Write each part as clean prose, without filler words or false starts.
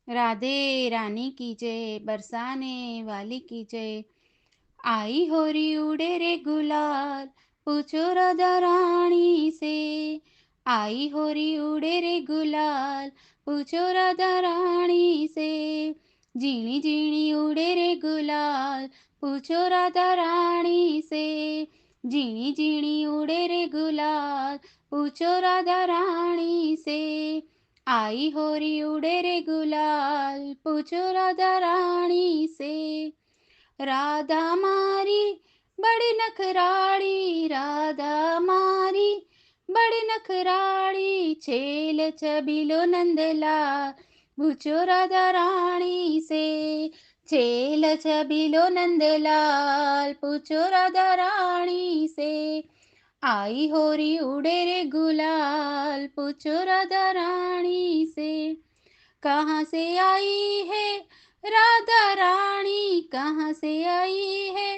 राधे रानी की जय, बरसाने वाली की जय। आई हो रही उड़े रे गुलाल, पूछो राधा रानी से। आई हो रही उड़े रे गुलाल, पूछो राधा रानी से। झीणी झीणी उड़े रे गुलाल, पूछो राधा रानी से। झीणी झीणी उड़े रे गुलाल, पूछो राधा रानी से। आई हो रही उड़े रे गुलाल, पूछो राधा रानी से। राधा मारी बड़ी नखराड़ी, राधा मारी बड़ी नखराड़ी, छेल छबीलो नंदलाल, पूछो राधा रानी से। छेल छबीलो नंदलाल, पूछो राधा रानी से। आई होरी उड़े रे गुलाल, पूछो राधा रानी से। कहाँ से आई है राधा रानी, कहाँ से आई है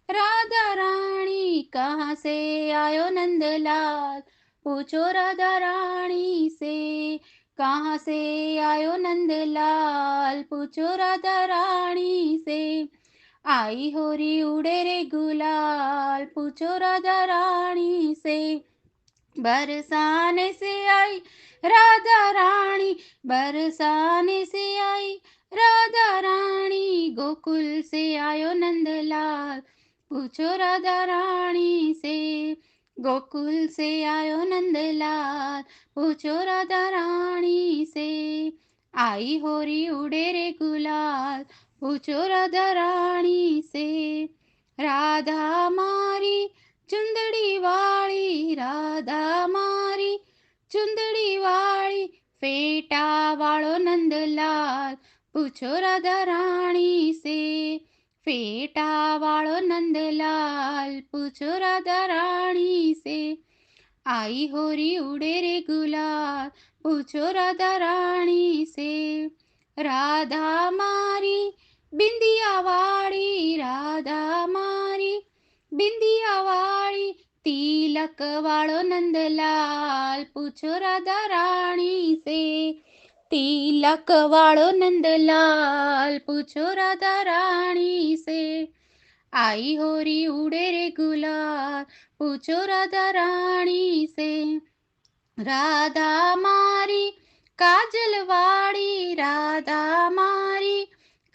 राधा रानी, कहाँ से आयो नंदलाल, पूछो राधा रानी से। कहाँ से आयो नंदलाल, पूछो राधा रानी से। आई होरी उड़े रे गुलाल, पूछो राधा रानी से। बरसाने से आई राधा रानी, बरसाने से आई राधा रानी, गोकुल से आयो नंदलाल, पूछो राधा रानी से। गोकुल से आयो नंदलाल, पूछो राधा रानी से। आई होरी उड़े रे गुलाल, पूछो राधा रानी से। राधा मारी चुंदड़ी वाली, राधा मारी चुंदड़ी वाली, फेटा वाળો नंदलाल, पूछो राधा रानी से। फेटा वाળો नंदलाल, पूछो राधा रानी से। आई होरी उड़े रे गुलाल, पूछो राधा रानी से। राधा मारी बिंदिया वाળી, राधा मारी बिंदिया वाળી, तिलक वाળો नंदलाल, पूछो राधा रानी से। तिलक वाળો नंदलाल, पूछो राधा रानी से। आई होरी उड़े रे गुलाल, पूछो राधा रानी से। राधा मारी काजल वाળી, राधा मारी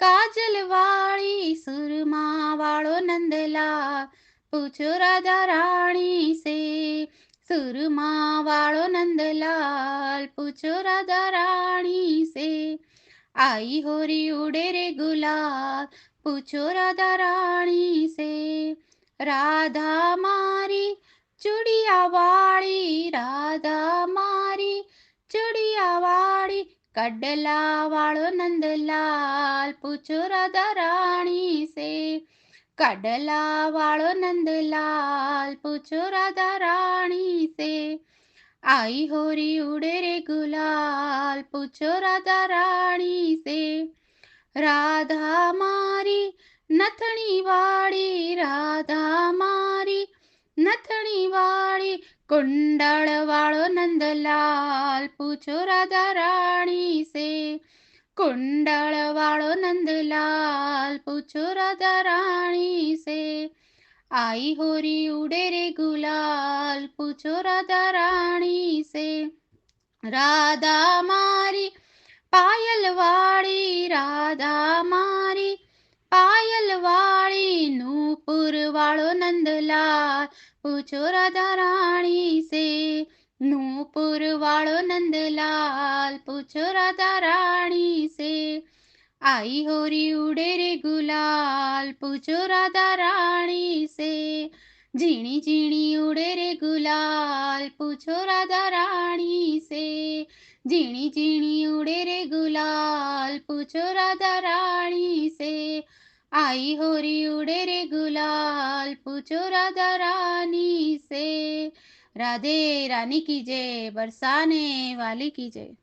काजल वाળી, सुरमा वाળો नंदलाल, पूछो राधा रानी से। सुरमा वाળો नंदलाल, पूछो राधा रानी से। आई होरी उड़े रे गुलाल, पूछो राधा रानी से। राधा मारी चुड़िया वाળી, राधा मारी चुड़िया वाળી, कडला वाળો नंदलाल, पूछो राधा रानी से। कडला वाળો नंदलाल, पूछो राधा रानी से। आई होरी उड़े रे गुलाल, पूछो राधा रानी से। राधा मारी नथनी वाળી, राधा मारी नथनी वाળી, कुंडल वाળો नंदलाल, पूछो राधा रानी से। कुंडल वाળો नंदलाल, पूछो राधा रानी से। आई होरी उड़े रे गुलाल, पूछो राधा रानी से। राधा मारी पायल वाળી, राधा मारी पायल वाળી, नूपुर वाળો नंदलाल, पूछो राधा रानी से। नूपुर वाળો नंदलाल, पूछो राधा रानी से। आई होरी उड़े रे गुलाल, पूछो राधा रानी से। झीणी झीणी उड़े रे गुलाल, पूछो राधा रानी से। झीणी झीणी उड़े रे गुलाल, पूछो राधा रानी से। आई होरी उड़े रे गुलाल, पूछो राधा रानी से। राधे रानी की जय, बरसाने वाली की जय।